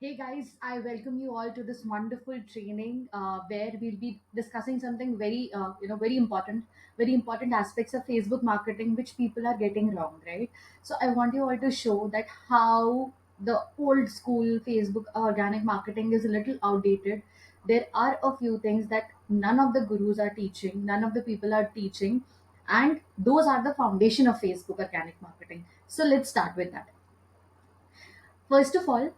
Hey guys, I welcome you all to this wonderful training where we'll be discussing something very important, very important aspects of Facebook marketing which people are getting wrong, right? So I want you all to show that how the old school Facebook organic marketing is a little outdated. There are a few things that none of the gurus are teaching, none of the people are teaching, and those are the foundation of Facebook organic marketing. So let's start with that. First of all,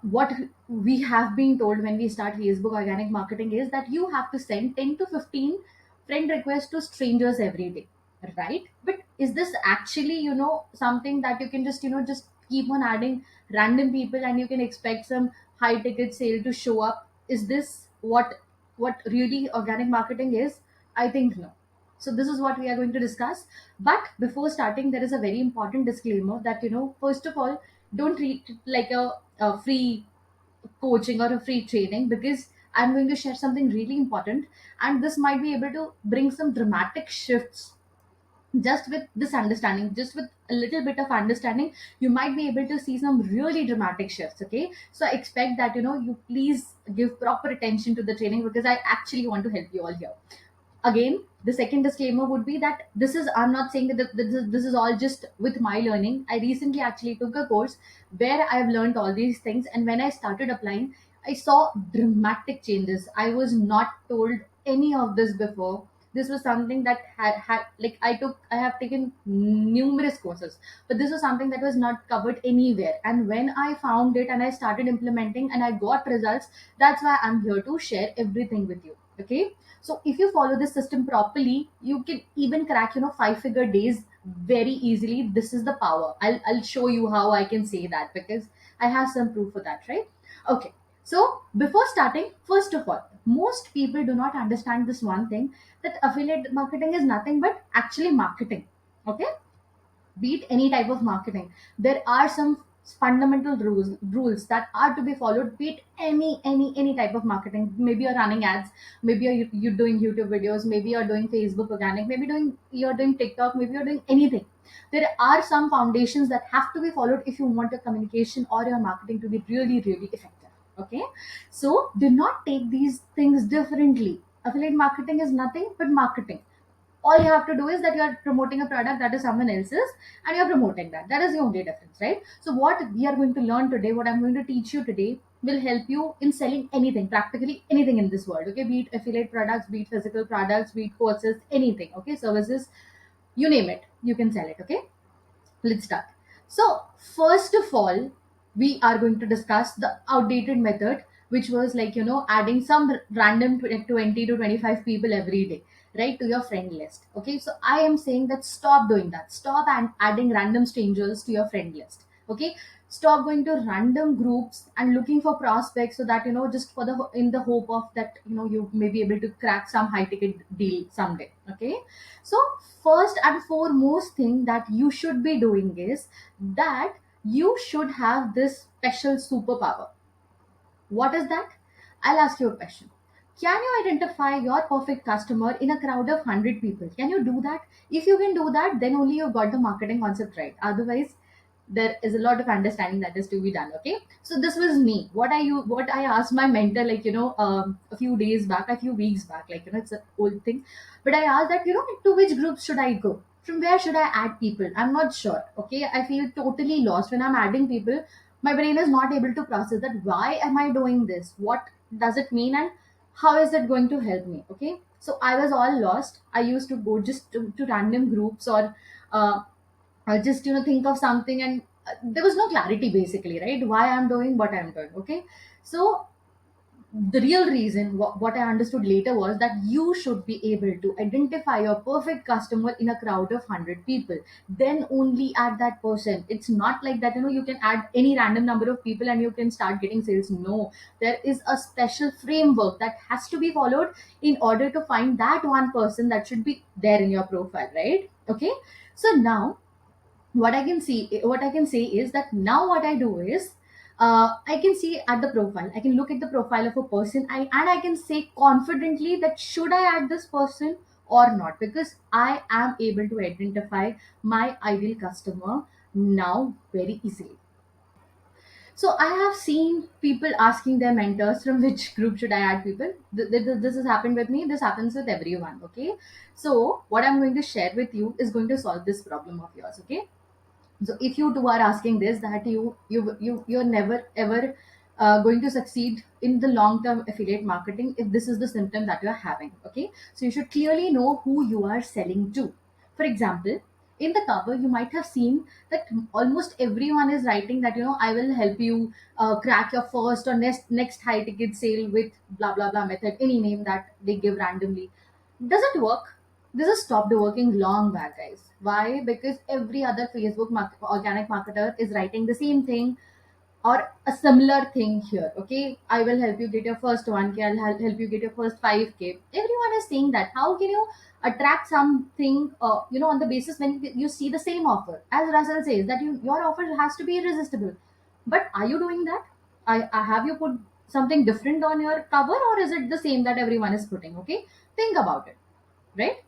what we have been told when we start Facebook organic marketing is that you have to send 10 to 15 friend requests to strangers every day, right? But is this actually, something that you can just keep on adding random people and you can expect some high ticket sale to show up? Is this what really organic marketing is? I think no. So this is what we are going to discuss. But before starting, there is a very important disclaimer that, first of all, don't treat it like a free coaching or a free training, because I'm going to share something really important, and this might be able to bring some dramatic shifts. Just with this understanding, just with a little bit of understanding, you might be able to see some really dramatic shifts. Okay, so I expect that you please give proper attention to the training, because I actually want to help you all here. Again, the second disclaimer would be that I'm not saying that this is all just with my learning. I recently actually took a course where I have learned all these things, and when I started applying, I saw dramatic changes. I was not told any of this before. This was something that had like I have taken numerous courses, but this was something that was not covered anywhere. And when I found it and I started implementing and I got results, that's why I'm here to share everything with you. Okay, so if you follow this system properly, you can even crack, 5-figure days very easily. This is the power. I'll show you how I can say that, because I have some proof for that, right? Okay. So before starting, first of all, most people do not understand this one thing, that affiliate marketing is nothing but actually marketing. Okay, be it any type of marketing, there are some fundamental rules that are to be followed, be it any type of marketing. Maybe you're running ads, maybe you're doing YouTube videos, maybe you're doing Facebook organic, maybe you're doing TikTok, maybe you're doing anything. There are some foundations that have to be followed if you want your communication or your marketing to be really really effective. Okay, so do not take these things differently. Affiliate marketing is nothing but marketing. All you have to do is that you are promoting a product that is someone else's, and you're promoting that is the only difference, right? So what we are going to learn today, what I'm going to teach you today, will help you in selling anything, practically anything in this world. Okay, be it affiliate products, be it physical products, be it courses, anything. Okay, services, you name it, you can sell it. Okay, let's start. So first of all, we are going to discuss the outdated method, which was like, adding some random 20 to 25 people every day, right, to your friend list. Okay, so I am saying that stop doing that. Stop and adding random strangers to your friend list. Okay, stop going to random groups and looking for prospects, so that just for the in the hope of that you may be able to crack some high ticket deal someday. Okay, so first and foremost thing that you should be doing is that you should have this special superpower. What is that? I'll ask you a question. Can you identify your perfect customer in a crowd of 100 people? Can you do that? If you can do that, then only you've got the marketing concept right. Otherwise, there is a lot of understanding that is to be done. Okay, so this was me. What I asked my mentor, like, a few days back, a few weeks back, like, it's an old thing, but I asked that, to which groups should I go? From where should I add people? I'm not sure. Okay, I feel totally lost when I'm adding people. My brain is not able to process that. Why am I doing this? What does it mean, and how is it going to help me? Okay, so I was all lost. I used to go just to random groups, or uh, just think of something, and there was no clarity basically, right, why I'm doing what I'm doing. Okay, so the real reason, what I understood later, was that you should be able to identify your perfect customer in a crowd of 100 people, then only add that person. It's not like that, you can add any random number of people and you can start getting sales. No, there is a special framework that has to be followed in order to find that one person that should be there in your profile, right? Okay, so now what I can say is that now what I do is, I can see at the profile, I can look at the profile of a person, and I can say confidently that should I add this person or not, because I am able to identify my ideal customer now very easily. So I have seen people asking their mentors from which group should I add people. This has happened with me, this happens with everyone, okay? So what I'm going to share with you is going to solve this problem of yours, okay? So if you two are asking this, that you're never ever going to succeed in the long term affiliate marketing if this is the symptom that you're having, okay? So you should clearly know who you are selling to. For example, in the cover you might have seen that almost everyone is writing that, I will help you crack your first or next high ticket sale with blah blah blah method, any name that they give randomly. Does it work? This has stopped working long back, guys. Why? Because every other Facebook organic marketer is writing the same thing or a similar thing here. Okay, I will help you get your first 1K. I'll help you get your first 5K. Everyone is saying that. How can you attract something? On the basis when you see the same offer, as Russell says that your offer has to be irresistible. But are you doing that? I have you put something different on your cover, or is it the same that everyone is putting? Okay, think about it, right?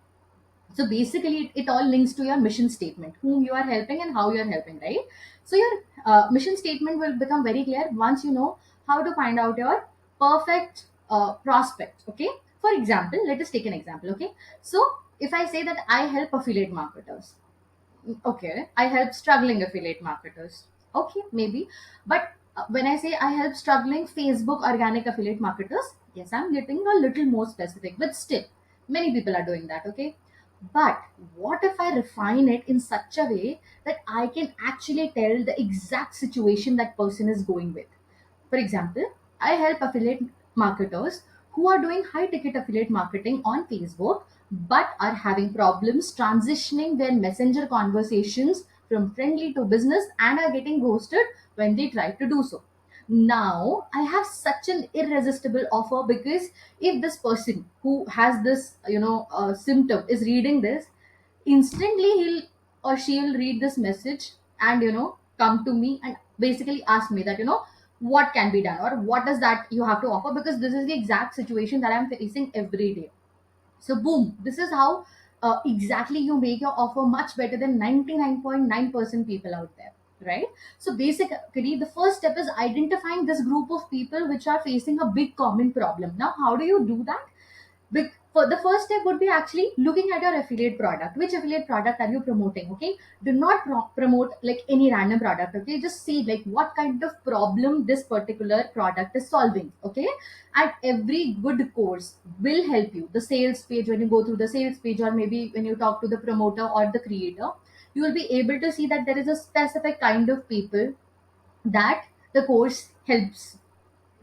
So basically it all links to your mission statement, whom you are helping and how you are helping, right? So your mission statement will become very clear once you know how to find out your perfect prospect, okay? For example, let us take an example, okay? So if I say that I help affiliate marketers, okay, I help struggling affiliate marketers, okay, maybe. But when I say I help struggling Facebook organic affiliate marketers, yes, I'm getting a little more specific, but still many people are doing that, okay? But what if I refine it in such a way that I can actually tell the exact situation that person is going with? For example, I help affiliate marketers who are doing high ticket affiliate marketing on Facebook but are having problems transitioning their messenger conversations from friendly to business and are getting ghosted when they try to do so. Now, I have such an irresistible offer, because if this person who has this, symptom is reading this, instantly he'll or she'll read this message and come to me and basically ask me that, what can be done or what is that you have to offer, because this is the exact situation that I'm facing every day. So boom, this is how exactly you make your offer much better than 99.9% people out there, right? So basically the first step is identifying this group of people which are facing a big common problem. Now how do you do that? For the first step would be actually looking at your affiliate product. Which affiliate product are you promoting? Okay, do not promote like any random product. Okay, just see like what kind of problem this particular product is solving. Okay, and every good course will help you. The sales page, when you go through the sales page, or maybe when you talk to the promoter or the creator, you will be able to see that there is a specific kind of people that the course helps,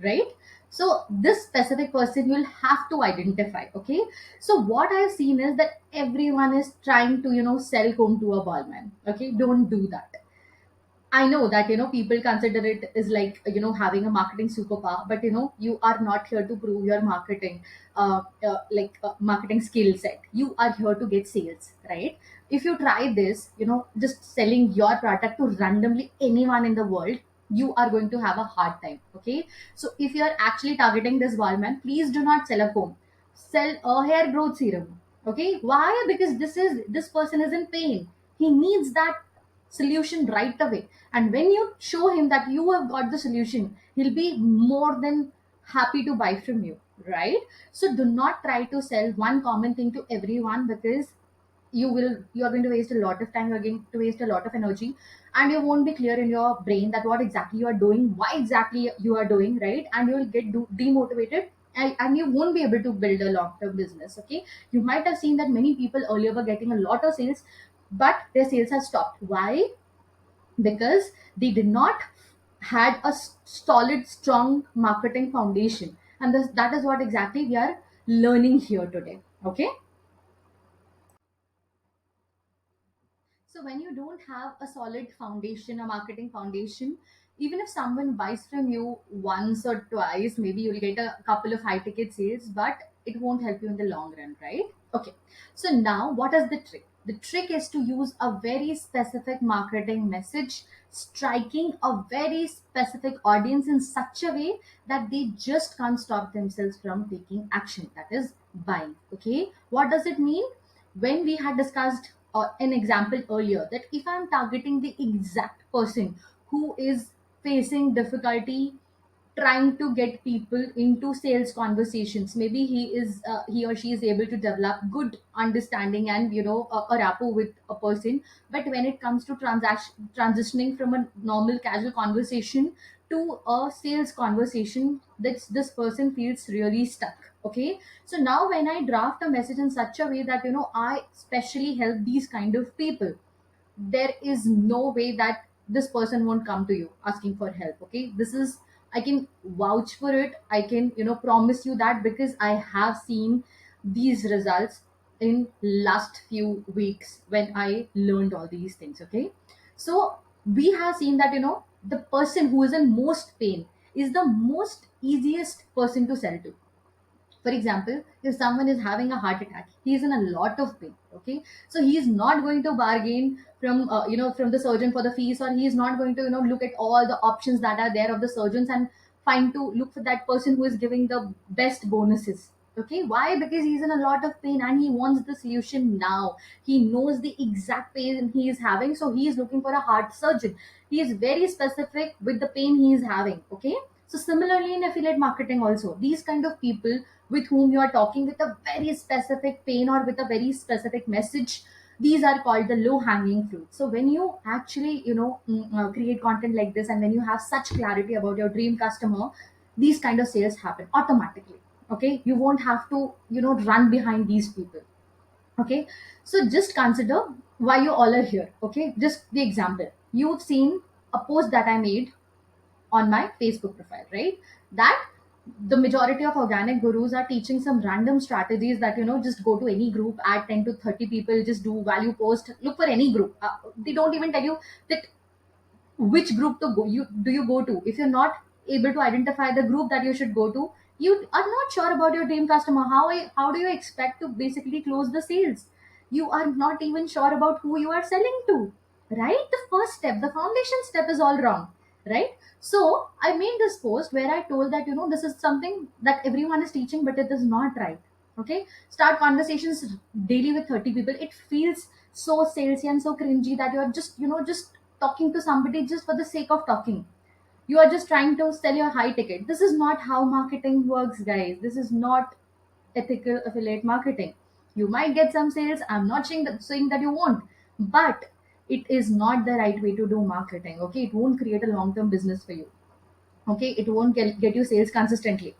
right? So this specific person you'll have to identify, okay? So what I've seen is that everyone is trying to sell comb to a ballman. Okay, don't do that. I know that people consider it is like having a marketing superpower, but you are not here to prove your marketing marketing skill set. You are here to get sales, right? If you try this, just selling your product to randomly anyone in the world, you are going to have a hard time. Okay, so if you are actually targeting this wallman, please do not sell a comb. Sell a hair growth serum. Okay, why? Because this person is in pain. He needs that solution right away, and when you show him that you have got the solution, he'll be more than happy to buy from you, right? So do not try to sell one common thing to everyone, because you're going to waste a lot of time, you're going to waste a lot of energy, and you won't be clear in your brain that what exactly you are doing, why exactly you are doing, right? And you will get demotivated, and you won't be able to build a long-term business. Okay, you might have seen that many people earlier were getting a lot of sales, but their sales have stopped. Why? Because they did not had a solid strong marketing foundation, and that is what exactly we are learning here today, okay? So when you don't have a solid foundation, a marketing foundation, even if someone buys from you once or twice, maybe you'll get a couple of high ticket sales, but it won't help you in the long run, right? Okay, so now what is the trick? The trick is to use a very specific marketing message, striking a very specific audience in such a way that they just can't stop themselves from taking action, that is buying. Okay, what does it mean? When we had discussed an example earlier, that if I'm targeting the exact person who is facing difficulty trying to get people into sales conversations. Maybe he or she is able to develop good understanding and a rapport with a person, but when it comes to transitioning from a normal casual conversation to a sales conversation, this person feels really stuck. Okay, so now when I draft a message in such a way that I specially help these kind of people, there is no way that this person won't come to you asking for help. Okay, this is, I can vouch for it, I can promise you that, because I have seen these results in last few weeks when I learned all these things. Okay, so we have seen that the person who is in most pain is the most easiest person to sell to. For example, if someone is having a heart attack, he is in a lot of pain. Okay, so he is not going to bargain from from the surgeon for the fees, or he is not going to look at all the options that are there of the surgeons and find to look for that person who is giving the best bonuses. Okay, why? Because he's in a lot of pain and he wants the solution now. He knows the exact pain he is having, so he is looking for a heart surgeon. He is very specific with the pain he is having. Okay, so similarly in affiliate marketing also, these kind of people with whom you are talking with a very specific pain or with a very specific message, these are called the low hanging fruit. So when you actually create content like this, and when you have such clarity about your dream customer, these kind of sales happen automatically. Okay, you won't have to run behind these people. Okay, so just consider why you all are here. Okay, just the example, you've seen a post that I made on my Facebook profile, right? That the majority of organic gurus are teaching some random strategies that just go to any group, add 10 to 30 people, just do value post, look for any group. They don't even tell you that which group to go you go to. If you're not able to identify the group that you should go to, you are not sure about your dream customer. How do you expect to basically close the sales? You are not even sure about who you are selling to, right? The first step, the foundation step, is all wrong, right? So I made this post where I told that this is something that everyone is teaching, but it is not right. Okay, start conversations daily with 30 people. It feels so salesy and so cringy that you're just talking to somebody just for the sake of talking. You are just trying to sell your high ticket. This is not how marketing works, guys. This is not ethical affiliate marketing. You might get some sales. I'm not saying that you won't, but it is not the right way to do marketing. Okay, it won't create a long term business for you. Okay, it won't get you sales consistently.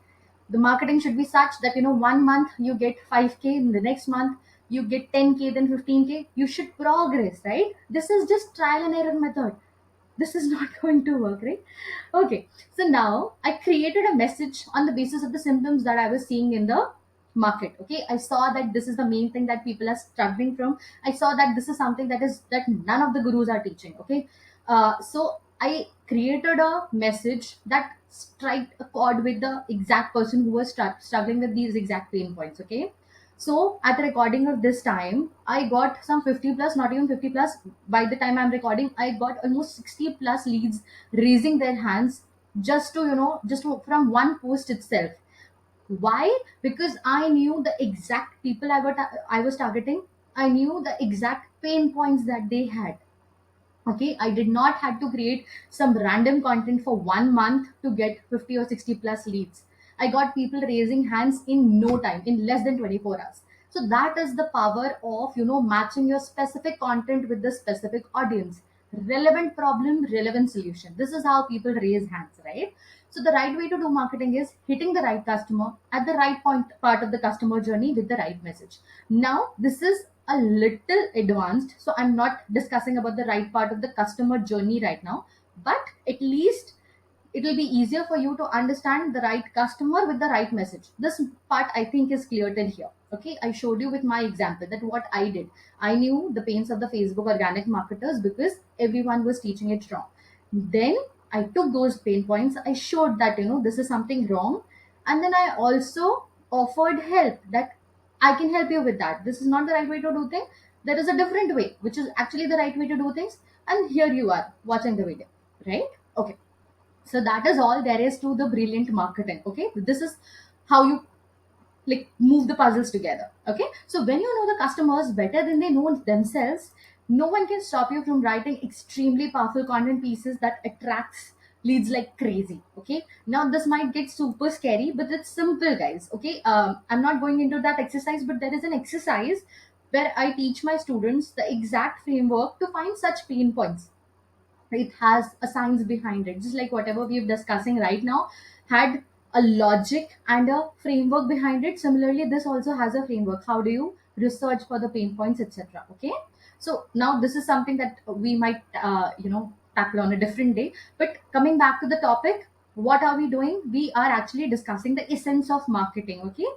The marketing should be such that 1 month you get 5k, in the next month you get 10k, then 15k. You should progress, right? This is just trial and error method. This is not going to work, right? Okay, so now I created a message on the basis of the symptoms that I was seeing in the market. Okay, I saw that this is the main thing that people are struggling from. I saw that this is something that none of the gurus are teaching. Okay, so I created a message that strike a chord with the exact person who was struggling with these exact pain points. Okay, so at the recording of this time, I got some 50 plus, not even 50 plus. By the time I'm recording, I got almost 60 plus leads raising their hands just to, from one post itself. Why? Because I knew the exact people I was targeting. I knew the exact pain points that they had. Okay, I did not have to create some random content for 1 month to get 50 or 60 plus leads. I got people raising hands in no time, in less than 24 hours. So that is the power of matching your specific content with the specific audience. Relevant problem, relevant solution. This is how people raise hands, right? So the right way to do marketing is hitting the right customer at the right point part of the customer journey with the right message. Now this is a little advanced, so I'm not discussing about the right part of the customer journey right now, but at least it will be easier for you to understand the right customer with the right message. This part I think is clear till here. Okay, I showed you with my example that what I did. I knew the pains of the Facebook organic marketers because everyone was teaching it wrong. Then I took those pain points, I showed that this is something wrong, and then I also offered help, that I can help you with that. This is not the right way to do things. There is a different way, which is actually the right way to do things. And here you are watching the video, right? Okay. So that is all there is to the brilliant marketing. Okay. This is how you like move the puzzles together. Okay, so when you know the customers better than they know themselves, no one can stop you from writing extremely powerful content pieces that attracts leads like crazy. Okay, now this might get super scary, but it's simple, guys. Okay, I'm not going into that exercise, but there is an exercise where I teach my students the exact framework to find such pain points. It has a science behind it, just like whatever we're discussing right now had a logic and a framework behind it. Similarly, this also has a framework. How do you research for the pain points, etc.? Okay, so now this is something that we might tackle on a different day. But coming back to the topic, what are we doing? We are actually discussing the essence of marketing. Okay,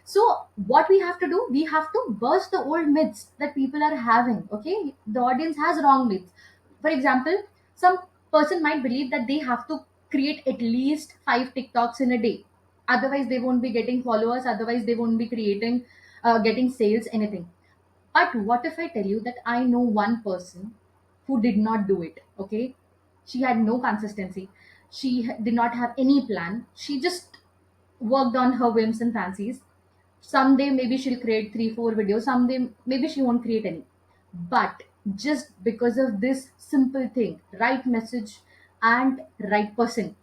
so what we have to do, we have to burst the old myths that people are having. Okay, the audience has wrong myths. For example, some person might believe that they have to create at least 5 TikToks in a day, otherwise they won't be getting followers, otherwise they won't be creating getting sales, anything. But what if I tell you that I know one person who did not do it? Okay, she had no consistency, she did not have any plan, she just worked on her whims and fancies. Someday maybe she'll create 3 4 videos, someday maybe she won't create any. But just because of this simple thing, right message and right person,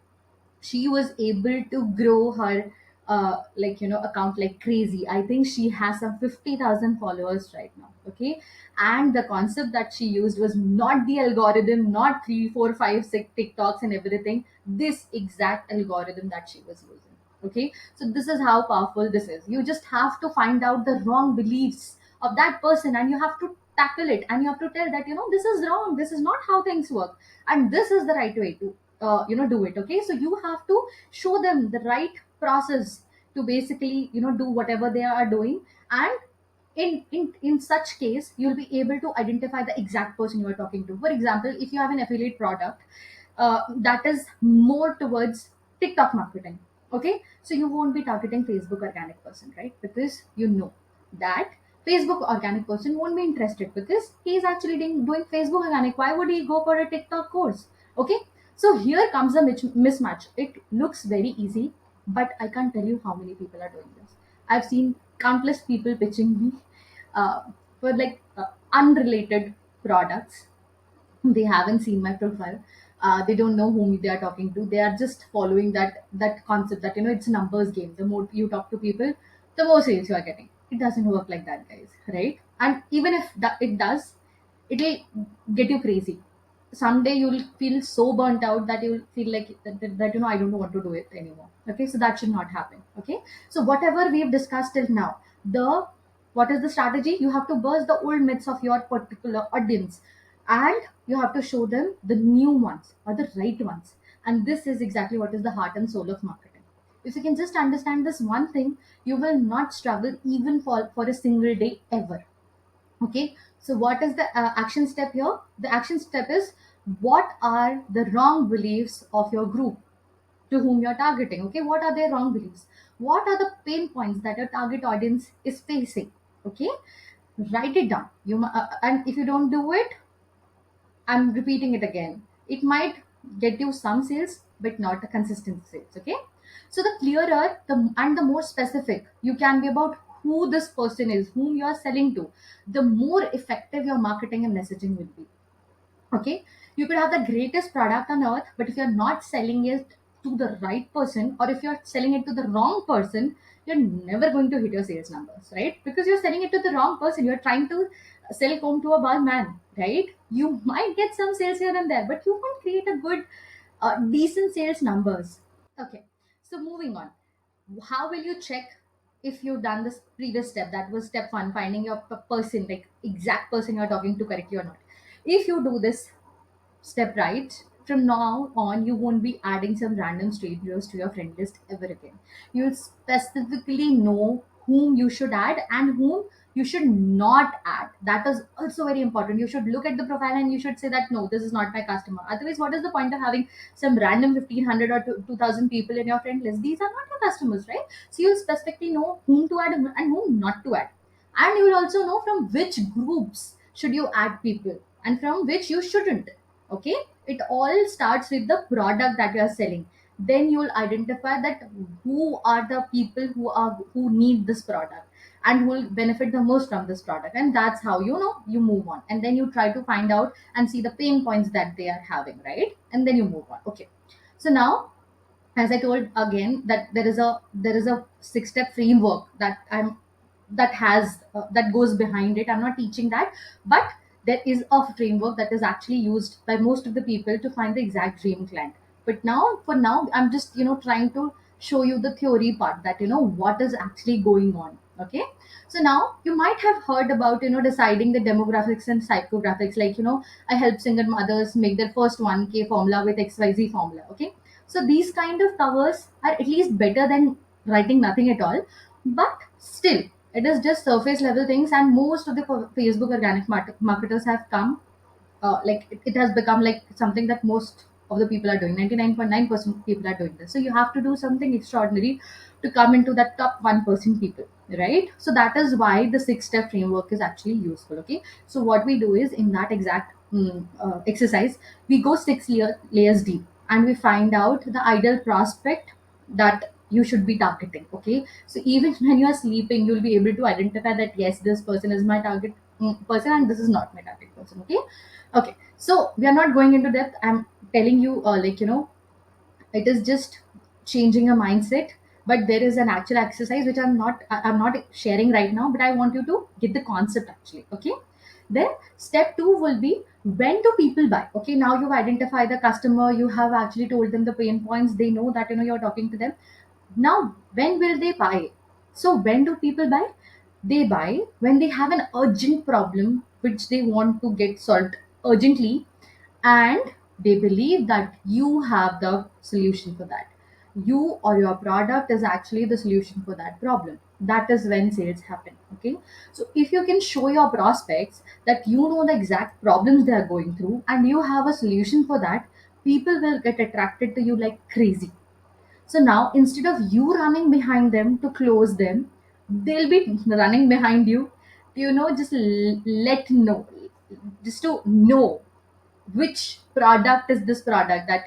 she was able to grow her account like crazy. I think she has some 50,000 followers right now. Okay, and the concept that she used was not the algorithm, not 3 4 5 6 TikToks and everything, this exact algorithm that she was using. Okay, so this is how powerful this is. You just have to find out the wrong beliefs of that person, and you have to tackle it, and you have to tell that, this is wrong, this is not how things work, and this is the right way to do it. Okay, so you have to show them the right process to basically do whatever they are doing. And in such case, you'll be able to identify the exact person you are talking to. For example, if you have an affiliate product that is more towards TikTok marketing, okay, so you won't be targeting Facebook organic person, right? Because you know that Facebook organic person won't be interested, because he is actually doing Facebook organic. Why would he go for a TikTok course? Okay, so here comes a mismatch. It looks very easy, but I can't tell you how many people are doing this. I've seen countless people pitching me uh, for unrelated products. They haven't seen my profile. They don't know whom they are talking to. They are just following that concept that it's a numbers game. The more you talk to people, the more sales you are getting. It doesn't work like that, guys, right? And even if it does, it'll get you crazy. Someday you'll feel so burnt out that you'll feel like that I don't want to do it anymore. Okay, so that should not happen. Okay, so whatever we've discussed till now, the what is the strategy? You have to burst the old myths of your particular audience, and you have to show them the new ones or the right ones. And this is exactly what is the heart and soul of marketing. If you can just understand this one thing, you will not struggle even for a single day ever. Okay, so what is the action step here? The action step is, what are the wrong beliefs of your group to whom you're targeting? Okay, what are their wrong beliefs? What are the pain points that your target audience is facing? Okay, write it down. And if you don't do it, I'm repeating it again. It might get you some sales, but not a consistent sales. Okay. So the clearer and the more specific you can be about who this person is, whom you are selling to, the more effective your marketing and messaging will be. Okay, you could have the greatest product on earth, but if you're not selling it to the right person, or if you're selling it to the wrong person, you're never going to hit your sales numbers, right? Because you're selling it to the wrong person. You're trying to sell home to a bar man, right? You might get some sales here and there, but you won't create a good decent sales numbers. Okay, so moving on, how will you check if you've done this previous step? That was step one, finding your person, like exact person you're talking to correctly or not. If you do this step right, from now on you won't be adding some random strangers to your friend list ever again. You'll specifically know whom you should add and whom you should not add. That is also very important. You should look at the profile and you should say that no, this is not my customer. Otherwise, what is the point of having some random 1500 or 2000 people in your friend list? These are not your customers, right? So you'll specifically know whom to add and whom not to add. And you will also know from which groups should you add people and from which you shouldn't. Okay, it all starts with the product that you are selling. Then you will identify that who are the people who need this product and who will benefit the most from this product, and that's how you move on. And then you try to find out and see the pain points that they are having, right? And then you move on. Okay, So now, as I told again, that there is a 6 step framework that goes behind it. I'm not teaching that, but there is a framework that is actually used by most of the people to find the exact dream client. But now, for now, I'm just trying to show you the theory part, that what is actually going on. Okay. So now you might have heard about deciding the demographics and psychographics, like I help single mothers make their first 1K formula with XYZ formula. Okay. So these kind of covers are at least better than writing nothing at all. But still, it is just surface level things, and most of the Facebook organic marketers have come, like it has become like something that most of the people are doing. 99.9% people are doing this. So you have to do something extraordinary to come into that top 1% people, right? So that is why the 6 step framework is actually useful. Okay. So what we do is, in that exact exercise, we go layers deep, and we find out the ideal prospect that you should be targeting. Okay. So even when you are sleeping, you'll be able to identify that yes, this person is my target person, and this is not my target person. Okay. Okay, so we are not going into depth. I'm telling you, it is just changing a mindset. But there is an actual exercise which I'm not sharing right now, but I want you to get the concept actually. Okay. Then step two will be, when do people buy? Okay, now you've identified the customer, you have actually told them the pain points, they know that you're talking to them. Now, when will they buy? So, when do people buy? They buy when they have an urgent problem which they want to get solved urgently, and they believe that you have the solution for that. You or your product is actually the solution for that problem. That is when sales happen. Okay. So, if you can show your prospects that you know the exact problems they are going through and you have a solution for that, people will get attracted to you like crazy. So now, instead of you running behind them to close them, they'll be running behind you to, just let know, just to know which product is this product that,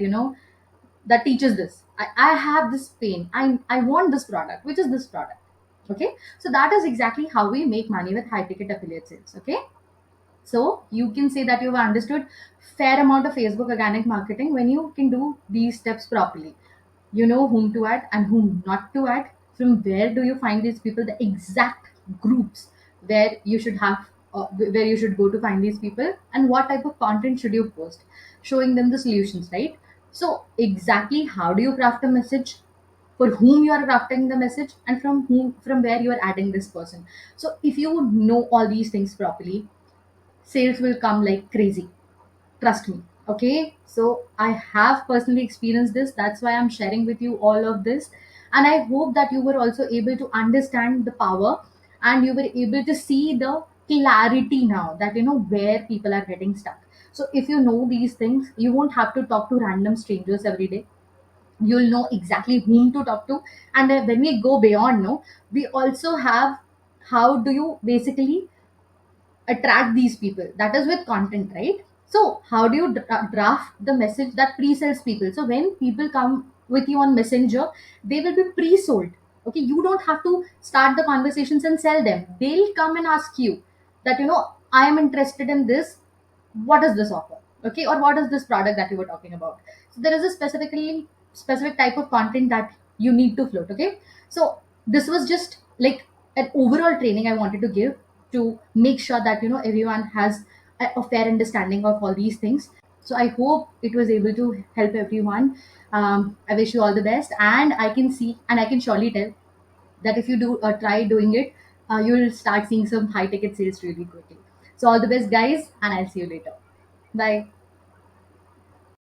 that teaches this. I have this pain. I want this product. Which is this product? Okay. So that is exactly how we make money with high ticket affiliate sales. Okay. So you can say that you've understood fair amount of Facebook organic marketing when you can do these steps properly. You know whom to add and whom not to add. From where do you find these people? The exact groups where you should have, where you should go to find these people, and what type of content should you post, showing them the solutions, right? So exactly how do you craft a message? For whom you are crafting the message, and from where you are adding this person. So if you know all these things properly, sales will come like crazy. Trust me. Okay. So I have personally experienced this. That's why I'm sharing with you all of this. And I hope that you were also able to understand the power, and you were able to see the clarity now, that where people are getting stuck. So if you know these things, you won't have to talk to random strangers every day. You'll know exactly whom to talk to. And then when we go beyond, no, we also have, how do you basically attract these people? That is with content, right? So how do you draft the message that pre-sells people? So when people come with you on Messenger, they will be pre-sold. Okay, you don't have to start the conversations and sell them. They'll come and ask you that, I am interested in this. What is this offer? Okay, or what is this product that you were talking about? So there is a specific type of content that you need to float. Okay. So this was just like an overall training I wanted to give, to make sure that everyone has a fair understanding of all these things. So I hope it was able to help everyone. I wish you all the best, and I can see, and I can surely tell that if you do try doing it, you'll start seeing some high ticket sales really quickly. So all the best, guys, and I'll see you later. Bye.